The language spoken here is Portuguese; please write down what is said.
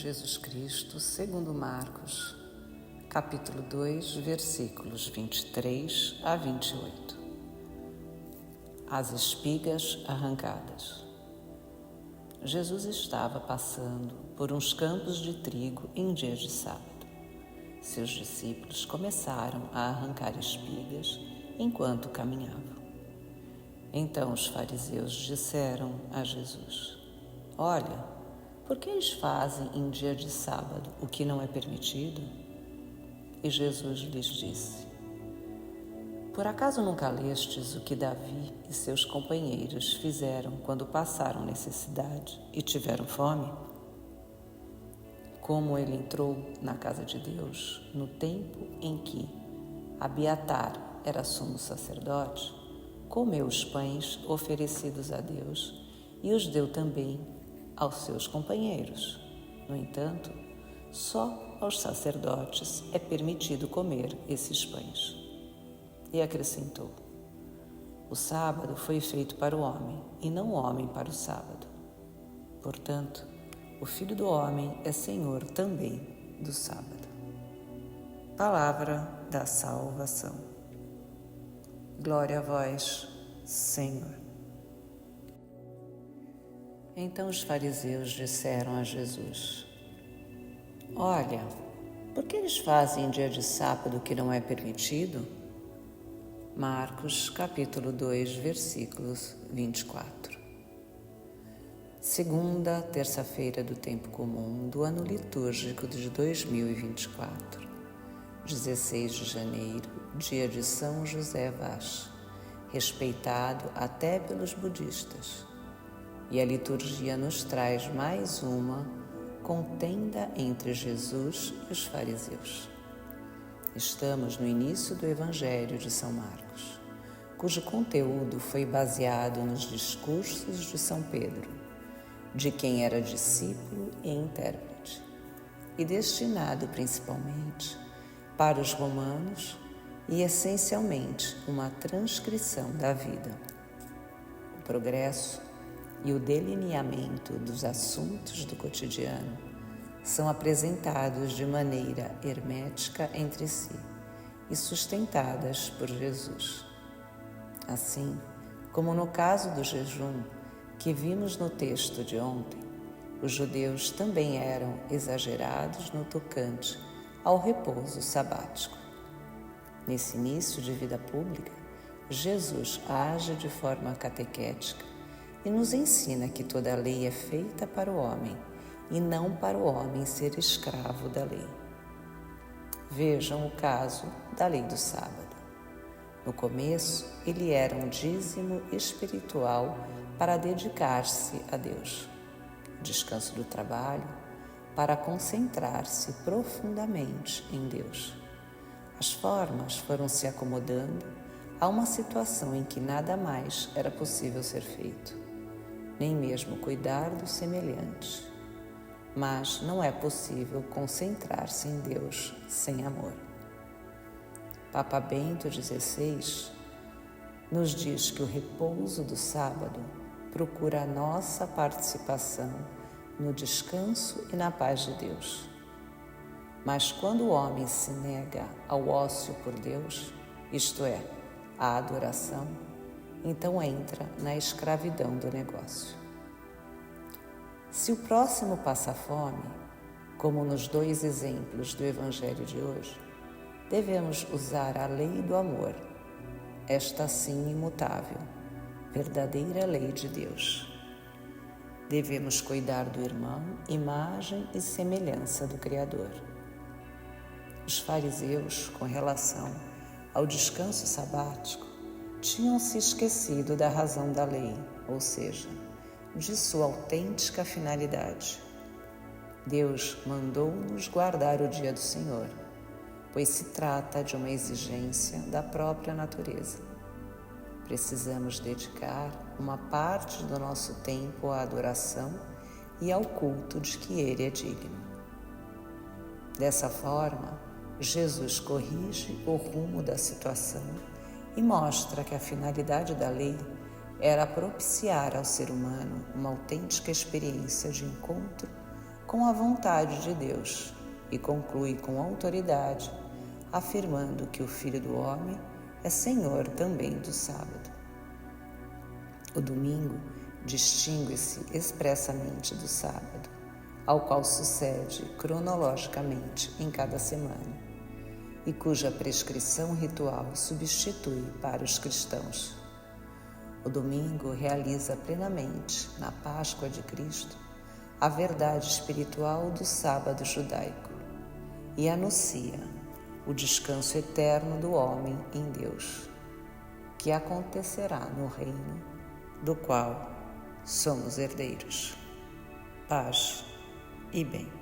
Jesus Cristo, segundo Marcos, capítulo 2, versículos 23 a 28. As espigas arrancadas. Jesus estava passando por uns campos de trigo em dia de sábado. Seus discípulos começaram a arrancar espigas enquanto caminhavam. Então os fariseus disseram a Jesus: "Olha, por que eles fazem em dia de sábado o que não é permitido?" E Jesus lhes disse: "Por acaso nunca lestes o que Davi e seus companheiros fizeram quando passaram necessidade e tiveram fome? Como ele entrou na casa de Deus no tempo em que Abiatar era sumo sacerdote, comeu os pães oferecidos a Deus e os deu também aos seus companheiros. No entanto, só aos sacerdotes é permitido comer esses pães." E acrescentou: "O sábado foi feito para o homem, e não o homem para o sábado. Portanto, o Filho do Homem é Senhor também do sábado." Palavra da salvação. Glória a vós, Senhor. Então os fariseus disseram a Jesus: "Olha, por que eles fazem em dia de sábado o que não é permitido?" Marcos, capítulo 2, versículos 24. Segunda terça-feira do tempo comum do ano litúrgico de 2024. 16 de janeiro, dia de São José Vache, respeitado até pelos budistas. E a liturgia nos traz mais uma contenda entre Jesus e os fariseus. Estamos no início do Evangelho de São Marcos, cujo conteúdo foi baseado nos discursos de São Pedro, de quem era discípulo e intérprete, e destinado principalmente para os romanos e essencialmente uma transcrição da vida. O progresso e o delineamento dos assuntos do cotidiano são apresentados de maneira hermética entre si e sustentadas por Jesus. Assim, como no caso do jejum que vimos no texto de ontem, os judeus também eram exagerados no tocante ao repouso sabático. Nesse início de vida pública, Jesus age de forma catequética e nos ensina que toda a lei é feita para o homem e não para o homem ser escravo da lei. Vejam o caso da lei do sábado. No começo, ele era um dízimo espiritual para dedicar-se a Deus. O descanso do trabalho para concentrar-se profundamente em Deus. As formas foram se acomodando a uma situação em que nada mais era possível ser feito, nem mesmo cuidar dos semelhantes. Mas não é possível concentrar-se em Deus sem amor. Papa Bento XVI nos diz que o repouso do sábado procura a nossa participação no descanso e na paz de Deus. Mas quando o homem se nega ao ócio por Deus, isto é, à adoração, então entra na escravidão do negócio. Se o próximo passa fome, como nos dois exemplos do Evangelho de hoje, devemos usar a lei do amor, esta sim imutável, verdadeira lei de Deus. Devemos cuidar do irmão, imagem e semelhança do Criador. Os fariseus, com relação ao descanso sabático, tinham se esquecido da razão da lei, ou seja, de sua autêntica finalidade. Deus mandou-nos guardar o dia do Senhor, pois se trata de uma exigência da própria natureza. Precisamos dedicar uma parte do nosso tempo à adoração e ao culto de que Ele é digno. Dessa forma, Jesus corrige o rumo da situação e mostra que a finalidade da lei era propiciar ao ser humano uma autêntica experiência de encontro com a vontade de Deus e conclui com autoridade, afirmando que o Filho do Homem é Senhor também do sábado. O domingo distingue-se expressamente do sábado, ao qual sucede cronologicamente em cada semana, e cuja prescrição ritual substitui para os cristãos. O domingo realiza plenamente, na Páscoa de Cristo, a verdade espiritual do sábado judaico e anuncia o descanso eterno do homem em Deus, que acontecerá no reino do qual somos herdeiros. Paz e bem.